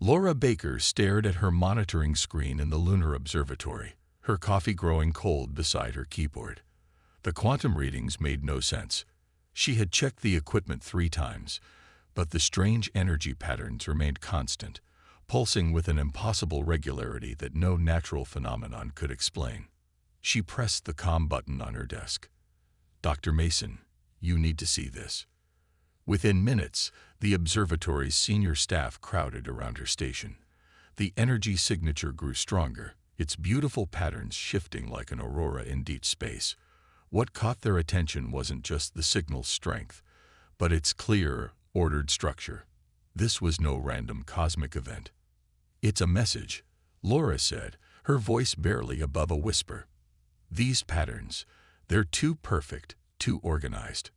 Laura Baker stared at her monitoring screen in the lunar observatory, her coffee growing cold beside her keyboard. The quantum readings made no sense. She had checked the equipment 3 times, but the strange energy patterns remained constant, pulsing with an impossible regularity that no natural phenomenon could explain. She pressed the comm button on her desk. "Dr. Mason, you need to see this." Within minutes, the observatory's senior staff crowded around her station. The energy signature grew stronger, its beautiful patterns shifting like an aurora in deep space. What caught their attention wasn't just the signal's strength, but its clear, ordered structure. This was no random cosmic event. "It's a message," Laura said, her voice barely above a whisper. "These patterns, they're too perfect, too organized."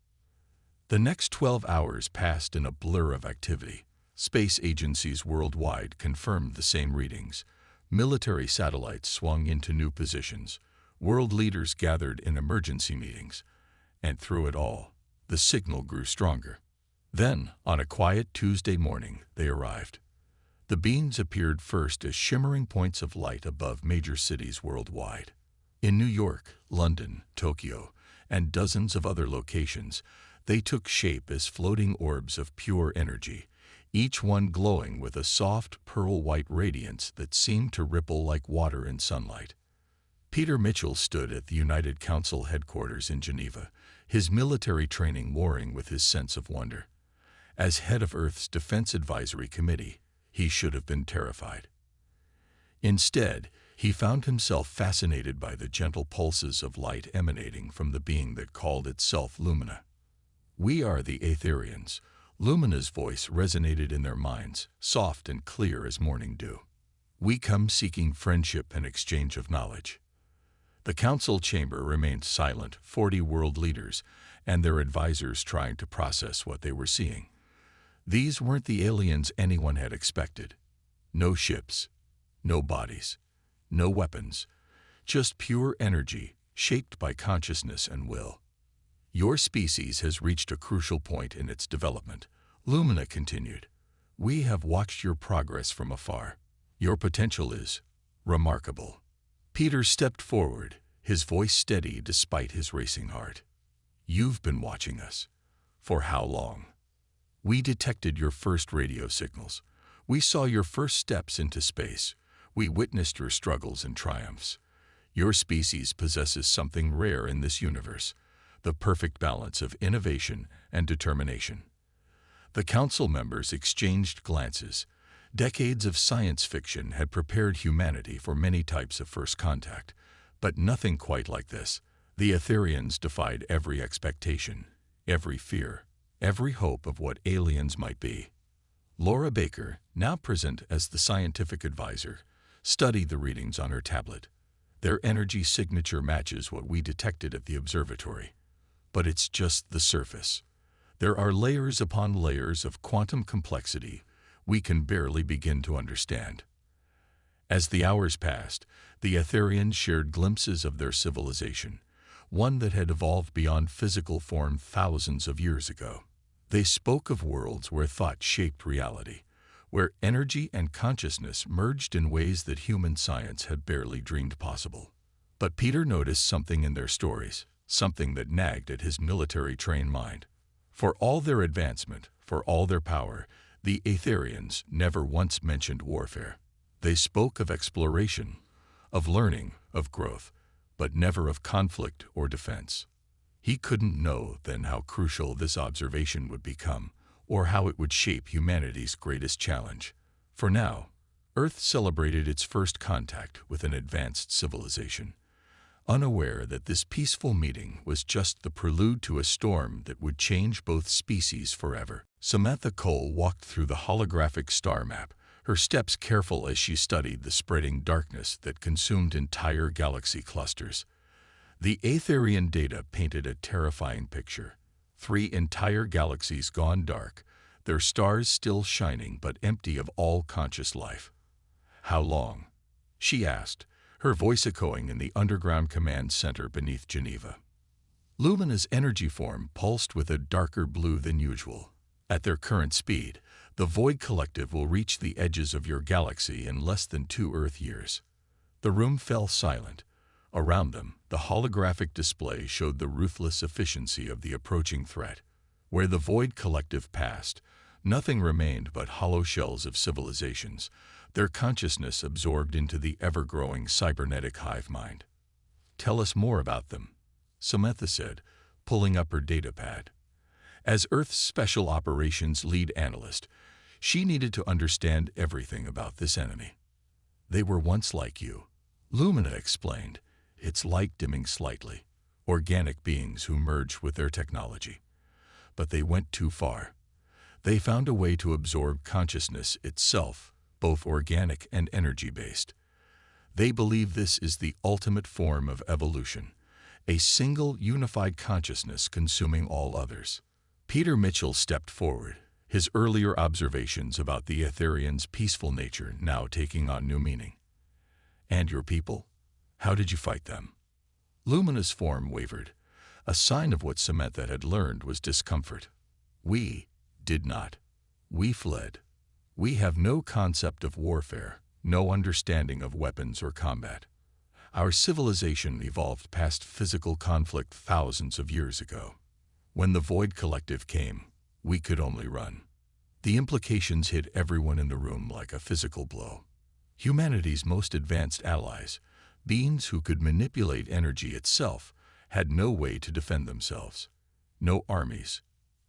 The next 12 hours passed in a blur of activity. Space agencies worldwide confirmed the same readings. Military satellites swung into new positions. World leaders gathered in emergency meetings. And through it all, the signal grew stronger. Then, on a quiet Tuesday morning, they arrived. The beams appeared first as shimmering points of light above major cities worldwide. In New York, London, Tokyo, and dozens of other locations, they took shape as floating orbs of pure energy, each one glowing with a soft, pearl-white radiance that seemed to ripple like water in sunlight. Peter Mitchell stood at the United Council headquarters in Geneva, his military training warring with his sense of wonder. As head of Earth's Defense Advisory Committee, he should have been terrified. Instead, he found himself fascinated by the gentle pulses of light emanating from the being that called itself Lumina. "We are the Aetherians." Lumina's voice resonated in their minds, soft and clear as morning dew. "We come seeking friendship and exchange of knowledge." The council chamber remained silent, 40 world leaders and their advisors trying to process what they were seeing. These weren't the aliens anyone had expected. No ships, no bodies, no weapons, just pure energy shaped by consciousness and will. "Your species has reached a crucial point in its development," Lumina continued. "We have watched your progress from afar. Your potential is remarkable." Peter stepped forward, his voice steady despite his racing heart. "You've been watching us. For how long? We detected your first radio signals. We saw your first steps into space. We witnessed your struggles and triumphs. Your species possesses something rare in this universe, the perfect balance of innovation and determination." The council members exchanged glances. Decades of science fiction had prepared humanity for many types of first contact, but nothing quite like this. The Aetherians defied every expectation, every fear, every hope of what aliens might be. Laura Baker, now present as the scientific advisor, studied the readings on her tablet. "Their energy signature matches what we detected at the observatory. But it's just the surface. There are layers upon layers of quantum complexity we can barely begin to understand." As the hours passed, the Aetherians shared glimpses of their civilization, one that had evolved beyond physical form thousands of years ago. They spoke of worlds where thought shaped reality, where energy and consciousness merged in ways that human science had barely dreamed possible. But Peter noticed something in their stories, something that nagged at his military-trained mind. For all their advancement, for all their power, the Aetherians never once mentioned warfare. They spoke of exploration, of learning, of growth, but never of conflict or defense. He couldn't know then how crucial this observation would become, or how it would shape humanity's greatest challenge. For now, Earth celebrated its first contact with an advanced civilization, unaware that this peaceful meeting was just the prelude to a storm that would change both species forever. Samantha Cole walked through the holographic star map, her steps careful as she studied the spreading darkness that consumed entire galaxy clusters. The Aetherian data painted a terrifying picture. 3 entire galaxies gone dark, their stars still shining but empty of all conscious life. "How long?" she asked, her voice echoing in the underground command center beneath Geneva. Lumina's energy form pulsed with a darker blue than usual. At their current speed, the Void Collective will reach the edges of your galaxy in less than 2 Earth years. The room fell silent. Around them, the holographic display showed the ruthless efficiency of the approaching threat. Where the Void Collective passed, nothing remained but hollow shells of civilizations, their consciousness absorbed into the ever-growing cybernetic hive mind. "Tell us more about them," Samantha said, pulling up her datapad. As Earth's Special Operations lead analyst, she needed to understand everything about this enemy. "They were once like you," Lumina explained, its light dimming slightly. "Organic beings who merged with their technology. But they went too far. They found a way to absorb consciousness itself, both organic and energy-based. They believe this is the ultimate form of evolution, a single unified consciousness consuming all others." Peter Mitchell stepped forward, his earlier observations about the Etherians' peaceful nature now taking on new meaning. "And your people? How did you fight them?" Lumina's form wavered. A sign of what Samantha had learned was discomfort. "We did not. We fled. We have no concept of warfare, no understanding of weapons or combat. Our civilization evolved past physical conflict thousands of years ago. When the Void Collective came, we could only run." The implications hit everyone in the room like a physical blow. Humanity's most advanced allies, beings who could manipulate energy itself, had no way to defend themselves. No armies,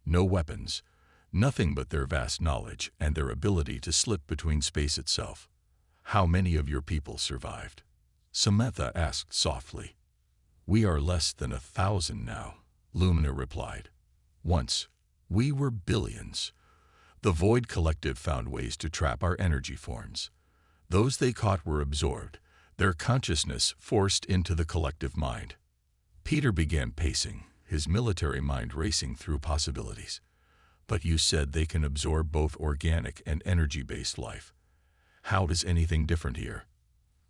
no weapons, nothing but their vast knowledge and their ability to slip between space itself. "How many of your people survived?" Samantha asked softly. "We are less than 1,000 now," Lumina replied. "Once, we were billions. The Void Collective found ways to trap our energy forms. Those they caught were absorbed, their consciousness forced into the collective mind." Peter began pacing, his military mind racing through possibilities. "But you said they can absorb both organic and energy-based life. How is anything different here?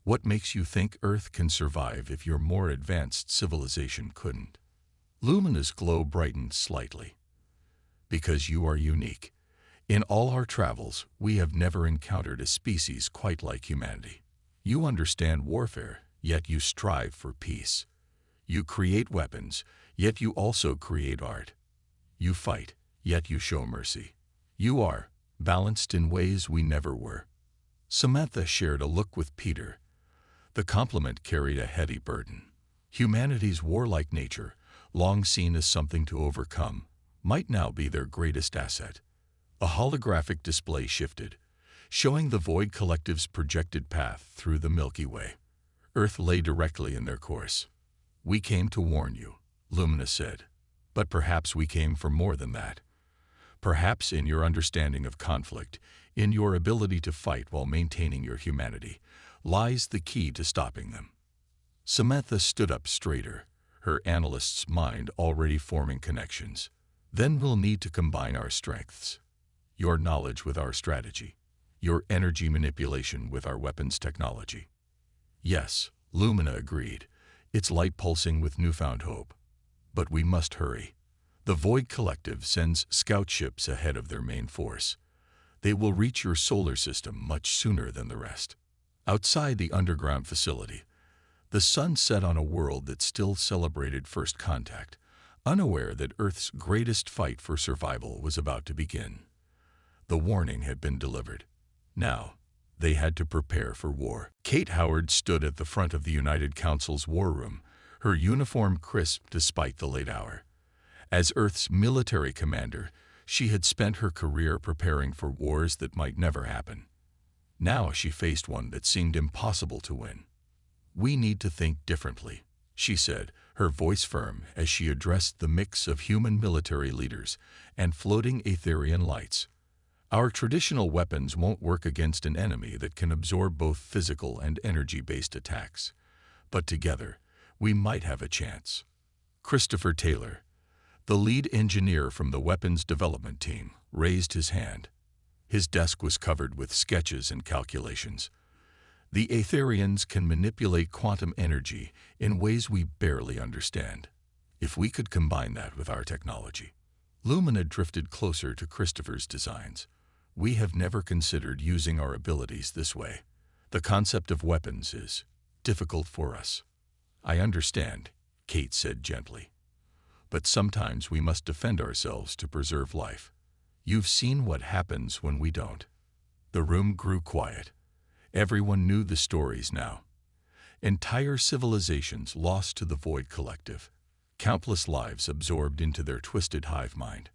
What makes you think Earth can survive if your more advanced civilization couldn't?" Lumina's glow brightened slightly. "Because you are unique. In all our travels, we have never encountered a species quite like humanity. You understand warfare, yet you strive for peace. You create weapons, yet you also create art. You fight, yet you show mercy. You are balanced in ways we never were." Samantha shared a look with Peter. The compliment carried a heavy burden. Humanity's warlike nature, long seen as something to overcome, might now be their greatest asset. A holographic display shifted, showing the Void Collective's projected path through the Milky Way. Earth lay directly in their course. "We came to warn you," Lumina said. "But perhaps we came for more than that. Perhaps in your understanding of conflict, in your ability to fight while maintaining your humanity, lies the key to stopping them." Samantha stood up straighter, her analyst's mind already forming connections. "Then we'll need to combine our strengths. Your knowledge with our strategy. Your energy manipulation with our weapons technology." "Yes," Lumina agreed, its light pulsing with newfound hope. "But we must hurry. The Void Collective sends scout ships ahead of their main force. They will reach your solar system much sooner than the rest." Outside the underground facility, the sun set on a world that still celebrated first contact, unaware that Earth's greatest fight for survival was about to begin. The warning had been delivered. Now, they had to prepare for war. Kate Howard stood at the front of the United Council's war room, her uniform crisp despite the late hour. As Earth's military commander, she had spent her career preparing for wars that might never happen. Now she faced one that seemed impossible to win. "We need to think differently," she said, her voice firm as she addressed the mix of human military leaders and floating Etherian lights. "Our traditional weapons won't work against an enemy that can absorb both physical and energy-based attacks. But together, we might have a chance." Christopher Taylor, the lead engineer from the weapons development team, raised his hand. His desk was covered with sketches and calculations. "The Etherians can manipulate quantum energy in ways we barely understand. If we could combine that with our technology." Lumina drifted closer to Christopher's designs. We have never considered using our abilities this way. The concept of weapons is difficult for us. I understand, Kate said gently. But sometimes we must defend ourselves to preserve life. You've seen what happens when we don't. The room grew quiet. Everyone knew the stories now. Entire civilizations lost to the Void Collective. Countless lives absorbed into their twisted hive mind.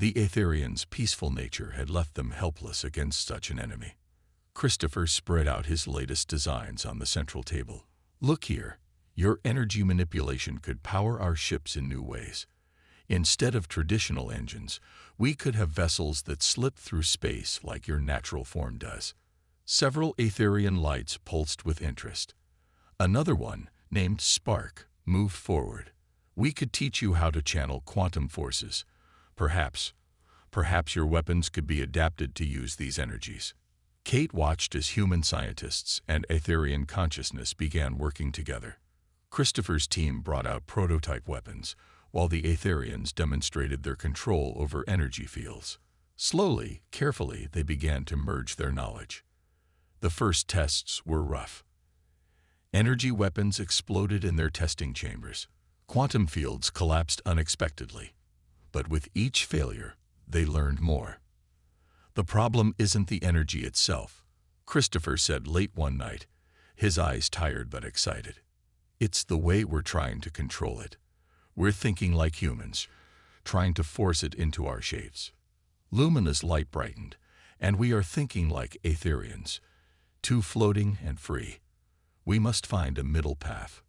The Aetherians' peaceful nature had left them helpless against such an enemy. Christopher spread out his latest designs on the central table. Look here, your energy manipulation could power our ships in new ways. Instead of traditional engines, we could have vessels that slip through space like your natural form does. Several Aetherian lights pulsed with interest. Another one, named Spark, moved forward. We could teach you how to channel quantum forces. Perhaps your weapons could be adapted to use these energies. Kate watched as human scientists and Aetherian consciousness began working together. Christopher's team brought out prototype weapons, while the Aetherians demonstrated their control over energy fields. Slowly, carefully, they began to merge their knowledge. The first tests were rough. Energy weapons exploded in their testing chambers. Quantum fields collapsed unexpectedly. But with each failure, they learned more. The problem isn't the energy itself, Christopher said late one night, his eyes tired but excited. It's the way we're trying to control it. We're thinking like humans, trying to force it into our shapes. Lumina's light brightened, and we are thinking like Aetherians, too floating and free. We must find a middle path.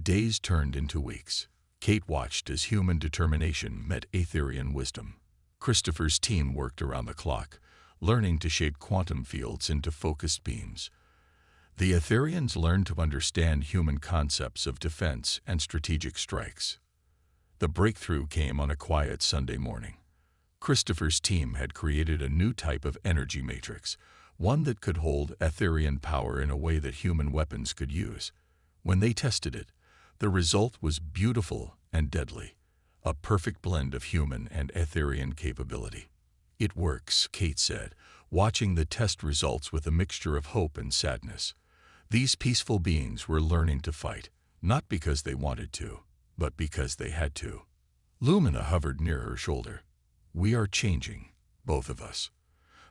Days turned into weeks. Kate watched as human determination met Aetherian wisdom. Christopher's team worked around the clock, learning to shape quantum fields into focused beams. The Aetherians learned to understand human concepts of defense and strategic strikes. The breakthrough came on a quiet Sunday morning. Christopher's team had created a new type of energy matrix, one that could hold Aetherian power in a way that human weapons could use. When they tested it, the result was beautiful and deadly, a perfect blend of human and Aetherian capability. It works, Kate said, watching the test results with a mixture of hope and sadness. These peaceful beings were learning to fight, not because they wanted to, but because they had to. Lumina hovered near her shoulder. We are changing, both of us.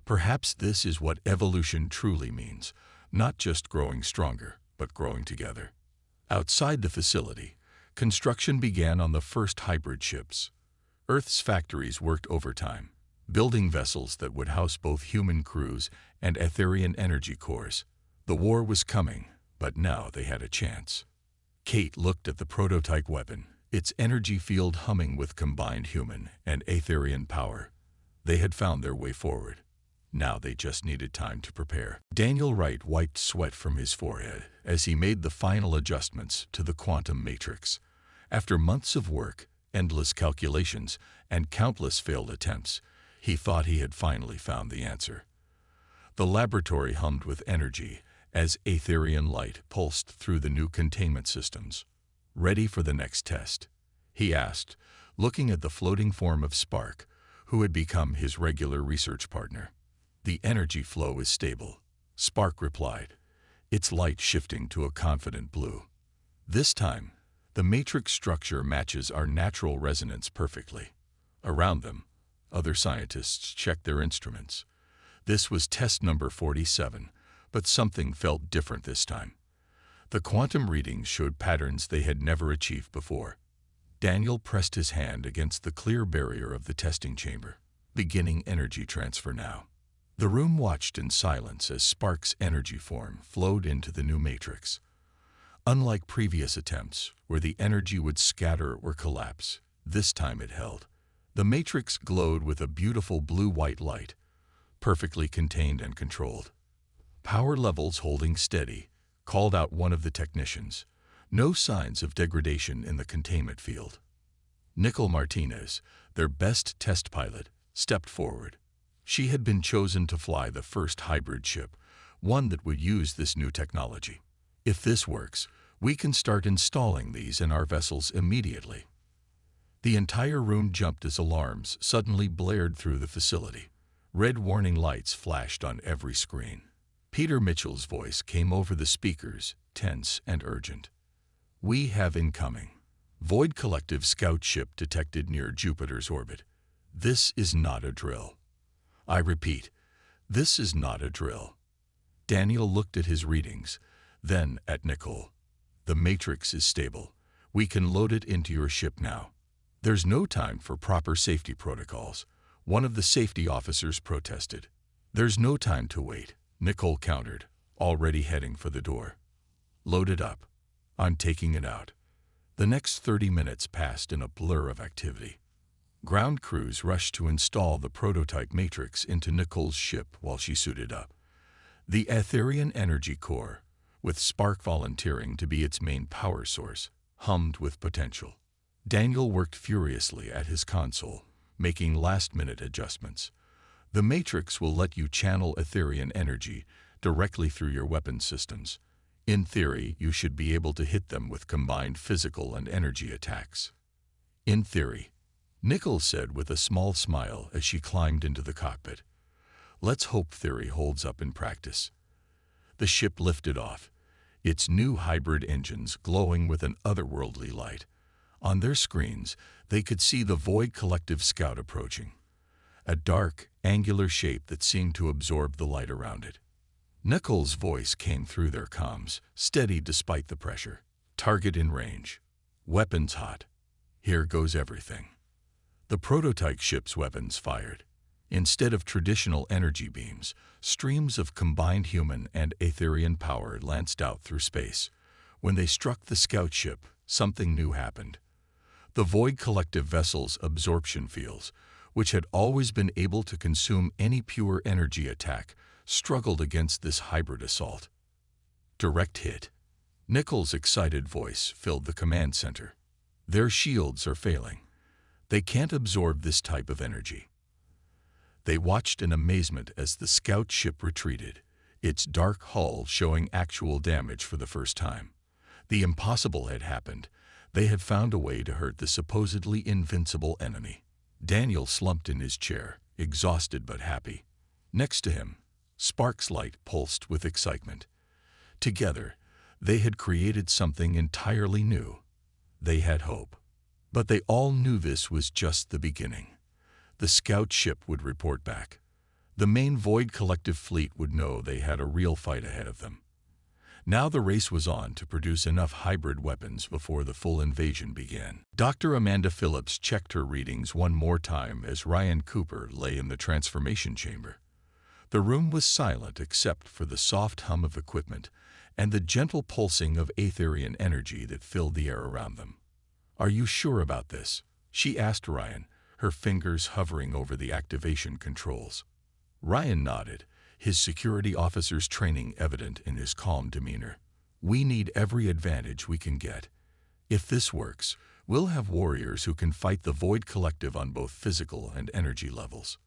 Perhaps this is what evolution truly means, not just growing stronger, but growing together. Outside the facility, construction began on the first hybrid ships. Earth's factories worked overtime, building vessels that would house both human crews and Aetherian energy cores. The war was coming, but now they had a chance. Kate looked at the prototype weapon, its energy field humming with combined human and Aetherian power. They had found their way forward. Now they just needed time to prepare. Daniel Wright wiped sweat from his forehead as he made the final adjustments to the quantum matrix. After months of work, endless calculations, and countless failed attempts, he thought he had finally found the answer. The laboratory hummed with energy as Aetherian light pulsed through the new containment systems. Ready for the next test? He asked, looking at the floating form of Spark, who had become his regular research partner. The energy flow is stable, Spark replied, its light shifting to a confident blue. This time, the matrix structure matches our natural resonance perfectly. Around them, other scientists checked their instruments. This was test number 47, but something felt different this time. The quantum readings showed patterns they had never achieved before. Daniel pressed his hand against the clear barrier of the testing chamber, beginning energy transfer now. The room watched in silence as Spark's energy form flowed into the new matrix. Unlike previous attempts, where the energy would scatter or collapse, this time it held. The matrix glowed with a beautiful blue-white light, perfectly contained and controlled. Power levels holding steady, called out one of the technicians. No signs of degradation in the containment field. Nicole Martinez, their best test pilot, stepped forward. She had been chosen to fly the first hybrid ship, one that would use this new technology. If this works, we can start installing these in our vessels immediately. The entire room jumped as alarms suddenly blared through the facility. Red warning lights flashed on every screen. Peter Mitchell's voice came over the speakers, tense and urgent. "We have incoming. Void Collective scout ship detected near Jupiter's orbit. This is not a drill. I repeat, this is not a drill." Daniel looked at his readings, then at Nicole. "The matrix is stable. We can load it into your ship now." "There's no time for proper safety protocols," one of the safety officers protested. "There's no time to wait," Nicole countered, already heading for the door. "Load it up. I'm taking it out." The next 30 minutes passed in a blur of activity. Ground crews rushed to install the prototype matrix into Nicole's ship while she suited up. The Aetherian energy core, with Spark volunteering to be its main power source, hummed with potential. Daniel worked furiously at his console, making last-minute adjustments. "The matrix will let you channel Aetherian energy directly through your weapon systems. In theory, you should be able to hit them with combined physical and energy attacks." "In theory," Nicole said with a small smile as she climbed into the cockpit. "Let's hope theory holds up in practice." The ship lifted off, its new hybrid engines glowing with an otherworldly light. On their screens, they could see the Void Collective scout approaching, a dark, angular shape that seemed to absorb the light around it. Nicole's voice came through their comms, steady despite the pressure. "Target in range. Weapons hot. Here goes everything." The prototype ship's weapons fired. Instead of traditional energy beams, streams of combined human and Aetherian power lanced out through space. When they struck the scout ship, something new happened. The Void Collective vessel's absorption fields, which had always been able to consume any pure energy attack, struggled against this hybrid assault. "Direct hit." Nicole's excited voice filled the command center. "Their shields are failing. They can't absorb this type of energy." They watched in amazement as the scout ship retreated, its dark hull showing actual damage for the first time. The impossible had happened. They had found a way to hurt the supposedly invincible enemy. Daniel slumped in his chair, exhausted but happy. Next to him, Spark's light pulsed with excitement. Together, they had created something entirely new. They had hope. But they all knew this was just the beginning. The scout ship would report back. The main Void Collective fleet would know they had a real fight ahead of them. Now the race was on to produce enough hybrid weapons before the full invasion began. Dr. Amanda Phillips checked her readings one more time as Ryan Cooper lay in the transformation chamber. The room was silent except for the soft hum of equipment and the gentle pulsing of Aetherian energy that filled the air around them. "Are you sure about this?" she asked Ryan, her fingers hovering over the activation controls. Ryan nodded, his security officer's training evident in his calm demeanor. "We need every advantage we can get. If this works, we'll have warriors who can fight the Void Collective on both physical and energy levels."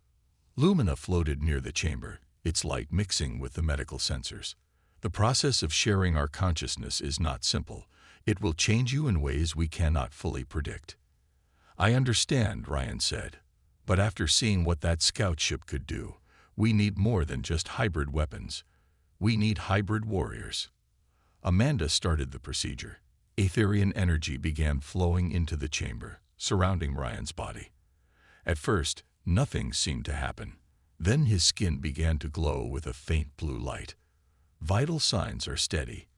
Lumina floated near the chamber, its light mixing with the medical sensors. "The process of sharing our consciousness is not simple. It will change you in ways we cannot fully predict." "I understand," Ryan said, "but after seeing what that scout ship could do, we need more than just hybrid weapons. We need hybrid warriors." Amanda started the procedure. Aetherian energy began flowing into the chamber, surrounding Ryan's body. At first, nothing seemed to happen. Then his skin began to glow with a faint blue light. "Vital signs are steady,"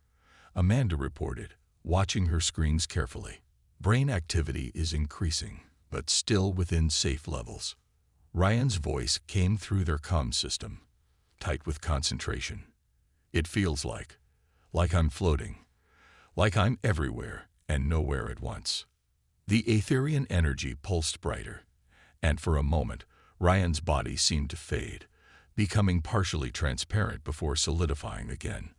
Amanda reported, watching her screens carefully. "Brain activity is increasing, but still within safe levels." Ryan's voice came through their comm system, tight with concentration. "It feels like I'm floating, like I'm everywhere and nowhere at once." The Aetherian energy pulsed brighter, and for a moment, Ryan's body seemed to fade, becoming partially transparent before solidifying again.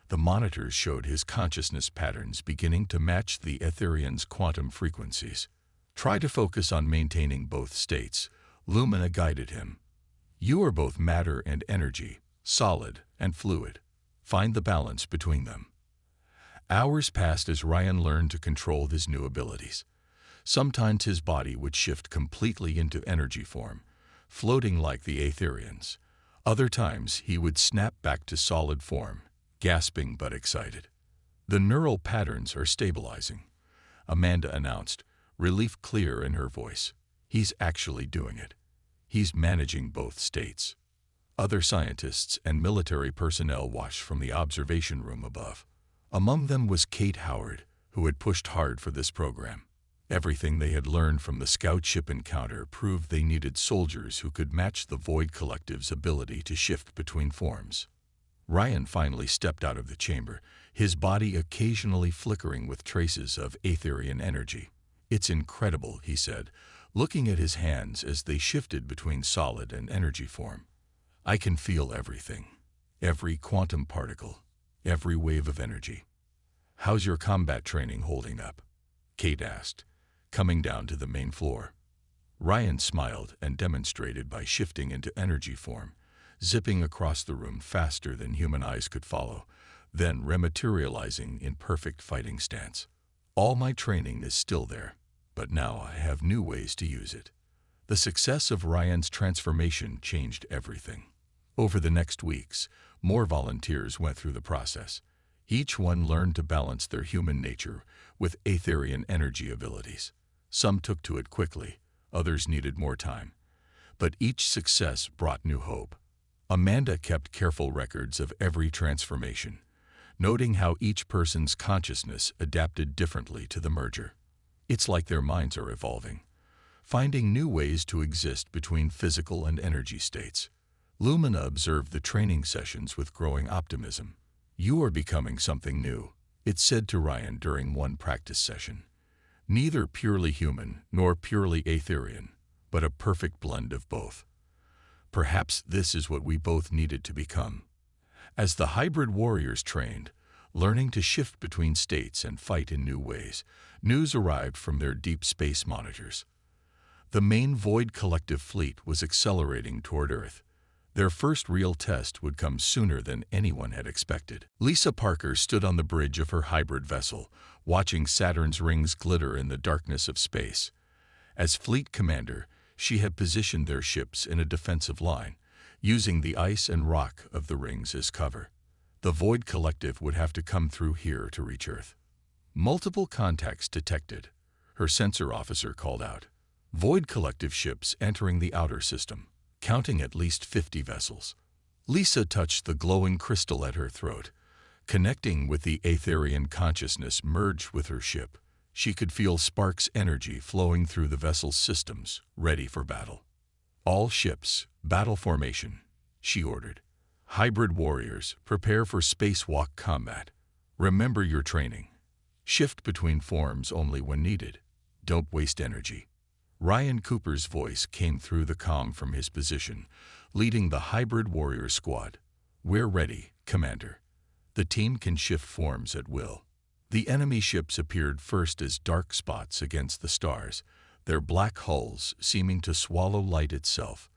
The monitors showed his consciousness patterns beginning to match the Aetherian's quantum frequencies. "Try to focus on maintaining both states," Lumina guided him. "You are both matter and energy, solid and fluid. Find the balance between them." Hours passed as Ryan learned to control his new abilities. Sometimes his body would shift completely into energy form, floating like the Aetherians. Other times he would snap back to solid form, gasping but excited. "The neural patterns are stabilizing," Amanda announced, relief clear in her voice. "He's actually doing it. He's managing both states." Other scientists and military personnel watched from the observation room above. Among them was Kate Howard, who had pushed hard for this program. Everything they had learned from the scout ship encounter proved they needed soldiers who could match the Void Collective's ability to shift between forms. Ryan finally stepped out of the chamber, his body occasionally flickering with traces of Aetherian energy. "It's incredible," he said, looking at his hands as they shifted between solid and energy form. "I can feel everything. Every quantum particle, every wave of energy." "How's your combat training holding up?" Kate asked, coming down to the main floor. Ryan smiled and demonstrated by shifting into energy form, zipping across the room faster than human eyes could follow, then rematerializing in perfect fighting stance. "All my training is still there, but now I have new ways to use it." The success of Ryan's transformation changed everything. Over the next weeks, more volunteers went through the process. Each one learned to balance their human nature with Aetherian energy abilities. Some took to it quickly, others needed more time. But each success brought new hope. Amanda kept careful records of every transformation, noting how each person's consciousness adapted differently to the merger. It's like their minds are evolving, finding new ways to exist between physical and energy states. Lumina observed the training sessions with growing optimism. "You are becoming something new," it said to Ryan during one practice session. "Neither purely human nor purely Aetherian, but a perfect blend of both. Perhaps this is what we both needed to become." As the hybrid warriors trained, learning to shift between states and fight in new ways, news arrived from their deep space monitors. The main Void Collective fleet was accelerating toward Earth. Their first real test would come sooner than anyone had expected. Lisa Parker stood on the bridge of her hybrid vessel, watching Saturn's rings glitter in the darkness of space. As fleet commander, she had positioned their ships in a defensive line, using the ice and rock of the rings as cover. The Void Collective would have to come through here to reach Earth. "Multiple contacts detected," her sensor officer called out. "Void Collective ships entering the outer system, counting at least 50 vessels." Lisa touched the glowing crystal at her throat. Connecting with the Aetherian consciousness merged with her ship. She could feel Spark's energy flowing through the vessel's systems, ready for battle. "All ships, battle formation," she ordered. "Hybrid warriors, prepare for spacewalk combat. Remember your training. Shift between forms only when needed. Don't waste energy." Ryan Cooper's voice came through the comm from his position, leading the hybrid warrior squad. "We're ready, Commander. The team can shift forms at will." The enemy ships appeared first as dark spots against the stars, their black hulls seeming to swallow light itself.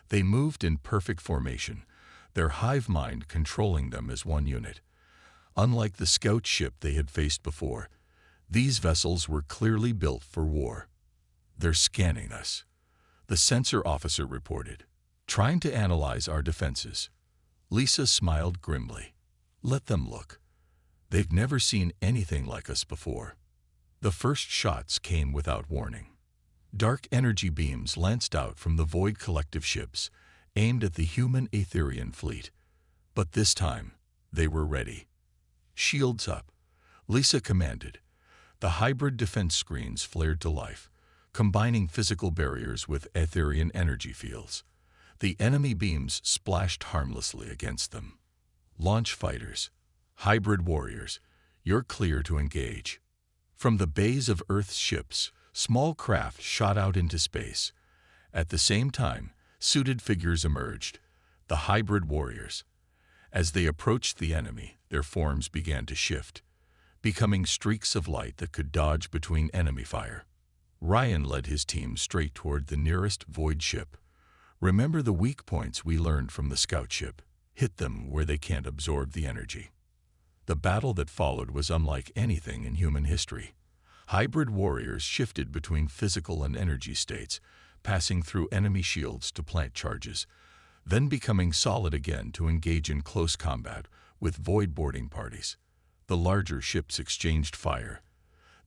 They moved in perfect formation, their hive mind controlling them as one unit. Unlike the scout ship they had faced before, these vessels were clearly built for war. "They're scanning us," the sensor officer reported, "trying to analyze our defenses." Lisa smiled grimly. "Let them look. They've never seen anything like us before." The first shots came without warning. Dark energy beams lanced out from the Void Collective ships, aimed at the human Aetherian fleet. But this time, they were ready. "Shields up," Lisa commanded. The hybrid defense screens flared to life, combining physical barriers with Aetherian energy fields. The enemy beams splashed harmlessly against them. "Launch fighters, hybrid warriors, you're clear to engage." From the bays of Earth's ships, small craft shot out into space. At the same time, suited figures emerged, the hybrid warriors. As they approached the enemy, their forms began to shift, becoming streaks of light that could dodge between enemy fire. Ryan led his team straight toward the nearest void ship. "Remember the weak points we learned from the scout ship. Hit them where they can't absorb the energy." The battle that followed was unlike anything in human history. Hybrid warriors shifted between physical and energy states, passing through enemy shields to plant charges, then becoming solid again to engage in close combat with void boarding parties. The larger ships exchanged fire,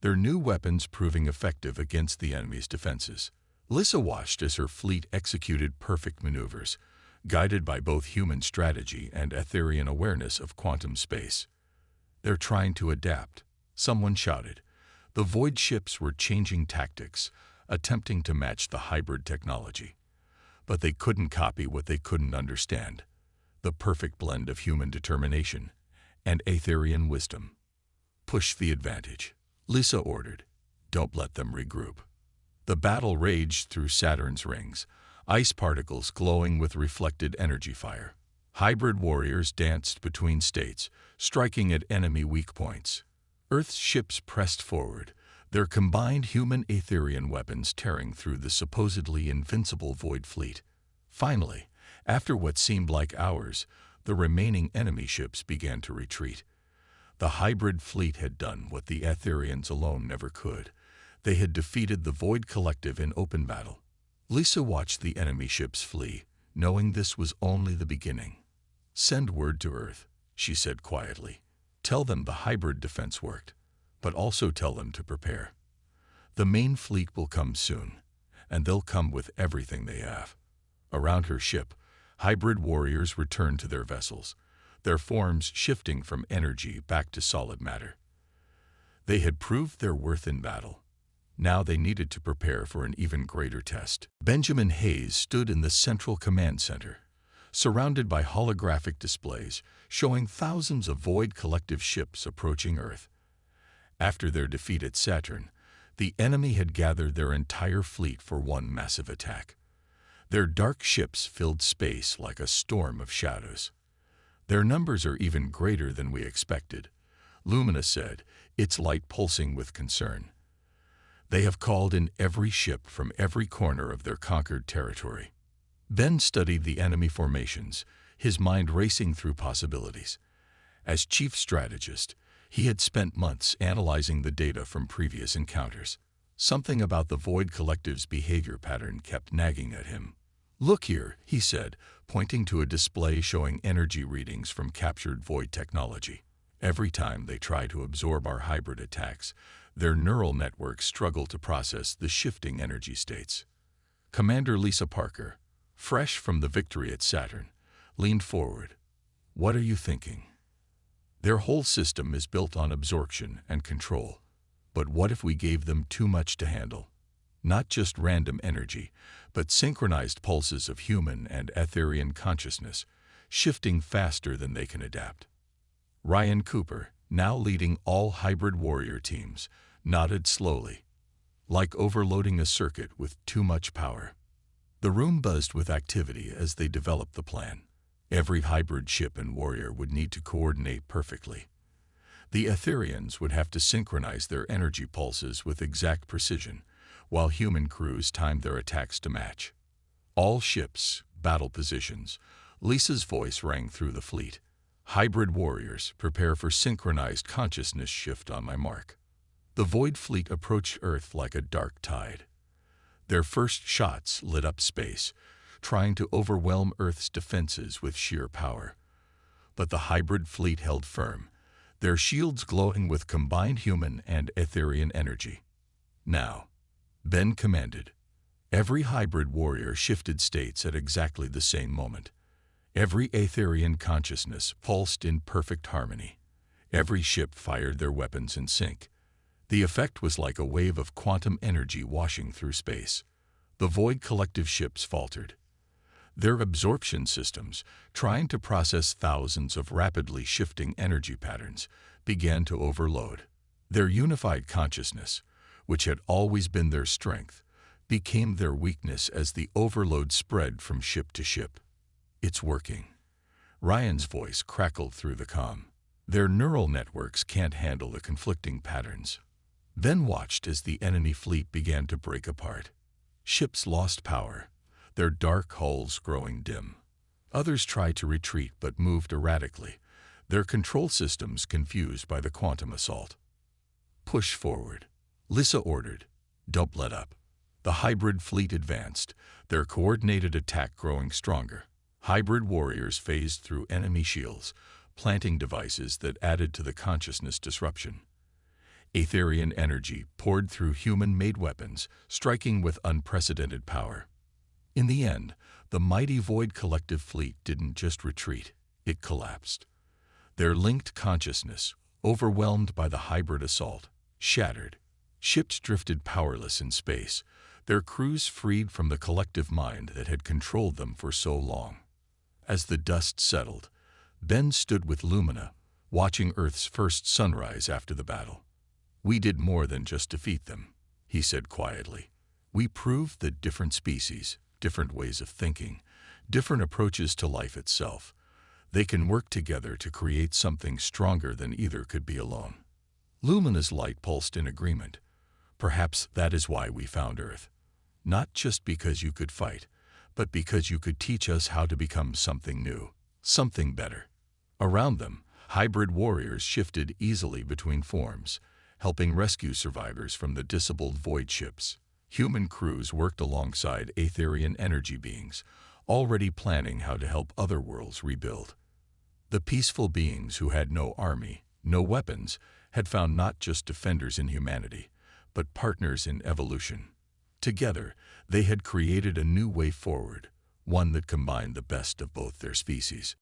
their new weapons proving effective against the enemy's defenses. Lissa watched as her fleet executed perfect maneuvers, guided by both human strategy and Etherian awareness of quantum space. "They're trying to adapt," someone shouted. The void ships were changing tactics, attempting to match the hybrid technology. But they couldn't copy what they couldn't understand: the perfect blend of human determination and Etherian wisdom. "Push the advantage," Lissa ordered. "Don't let them regroup." The battle raged through Saturn's rings, ice particles glowing with reflected energy fire. Hybrid warriors danced between states, striking at enemy weak points. Earth's ships pressed forward, their combined human-Etherian weapons tearing through the supposedly invincible void fleet. Finally, after what seemed like hours, the remaining enemy ships began to retreat. The hybrid fleet had done what the Etherians alone never could. They had defeated the Void Collective in open battle. Lissa watched the enemy ships flee, knowing this was only the beginning. "Send word to Earth," she said quietly. "Tell them the hybrid defense worked, but also tell them to prepare. The main fleet will come soon, and they'll come with everything they have." Around her ship, hybrid warriors returned to their vessels, their forms shifting from energy back to solid matter. They had proved their worth in battle. Now they needed to prepare for an even greater test. Benjamin Hayes stood in the central command center, surrounded by holographic displays showing thousands of Void Collective ships approaching Earth. After their defeat at Saturn, the enemy had gathered their entire fleet for one massive attack. Their dark ships filled space like a storm of shadows. "Their numbers are even greater than we expected," Lumina said, its light pulsing with concern. "They have called in every ship from every corner of their conquered territory." Ben studied the enemy formations, his mind racing through possibilities. As chief strategist, he had spent months analyzing the data from previous encounters. Something about the Void Collective's behavior pattern kept nagging at him. "Look here," he said, pointing to a display showing energy readings from captured Void technology. "Every time they try to absorb our hybrid attacks, their neural networks struggle to process the shifting energy states." Commander Lissa Parker, fresh from the victory at Saturn, leaned forward. "What are you thinking? Their whole system is built on absorption and control. But what if we gave them too much to handle? Not just random energy, but synchronized pulses of human and Etherian consciousness, shifting faster than they can adapt." Ryan Cooper, now leading all hybrid warrior teams, nodded slowly, like overloading a circuit with too much power. The room buzzed with activity as they developed the plan. Every hybrid ship and warrior would need to coordinate perfectly. The Etherians would have to synchronize their energy pulses with exact precision, while human crews timed their attacks to match. "All ships, battle positions," Lissa's voice rang through the fleet. "Hybrid warriors, prepare for synchronized consciousness shift on my mark." The Void fleet approached Earth like a dark tide. Their first shots lit up space, trying to overwhelm Earth's defenses with sheer power. But the hybrid fleet held firm, their shields glowing with combined human and Etherian energy. "Now," Ben commanded. Every hybrid warrior shifted states at exactly the same moment. Every Etherian consciousness pulsed in perfect harmony. Every ship fired their weapons in sync. The effect was like a wave of quantum energy washing through space. The Void Collective ships faltered. Their absorption systems, trying to process thousands of rapidly shifting energy patterns, began to overload. Their unified consciousness, which had always been their strength, became their weakness as the overload spread from ship to ship. "It's working." Ryan's voice crackled through the comm. "Their neural networks can't handle the conflicting patterns." Ben watched as the enemy fleet began to break apart. Ships lost power, their dark hulls growing dim. Others tried to retreat but moved erratically, their control systems confused by the quantum assault. "Push forward," Lissa ordered, "Don't let up." The hybrid fleet advanced, their coordinated attack growing stronger. Hybrid warriors phased through enemy shields, planting devices that added to the consciousness disruption. Aetherian energy poured through human-made weapons, striking with unprecedented power. In the end, the mighty Void Collective fleet didn't just retreat, it collapsed. Their linked consciousness, overwhelmed by the hybrid assault, shattered. Ships drifted powerless in space, their crews freed from the collective mind that had controlled them for so long. As the dust settled, Ben stood with Lumina, watching Earth's first sunrise after the battle. "We did more than just defeat them," he said quietly. "We proved that different species, different ways of thinking, different approaches to life itself, they can work together to create something stronger than either could be alone." Lumina's light pulsed in agreement. "Perhaps that is why we found Earth. Not just because you could fight, but because you could teach us how to become something new, something better." Around them, hybrid warriors shifted easily between forms, helping rescue survivors from the disabled void ships. Human crews worked alongside Aetherian energy beings, already planning how to help other worlds rebuild. The peaceful beings who had no army, no weapons, had found not just defenders in humanity, but partners in evolution. Together, they had created a new way forward, one that combined the best of both their species.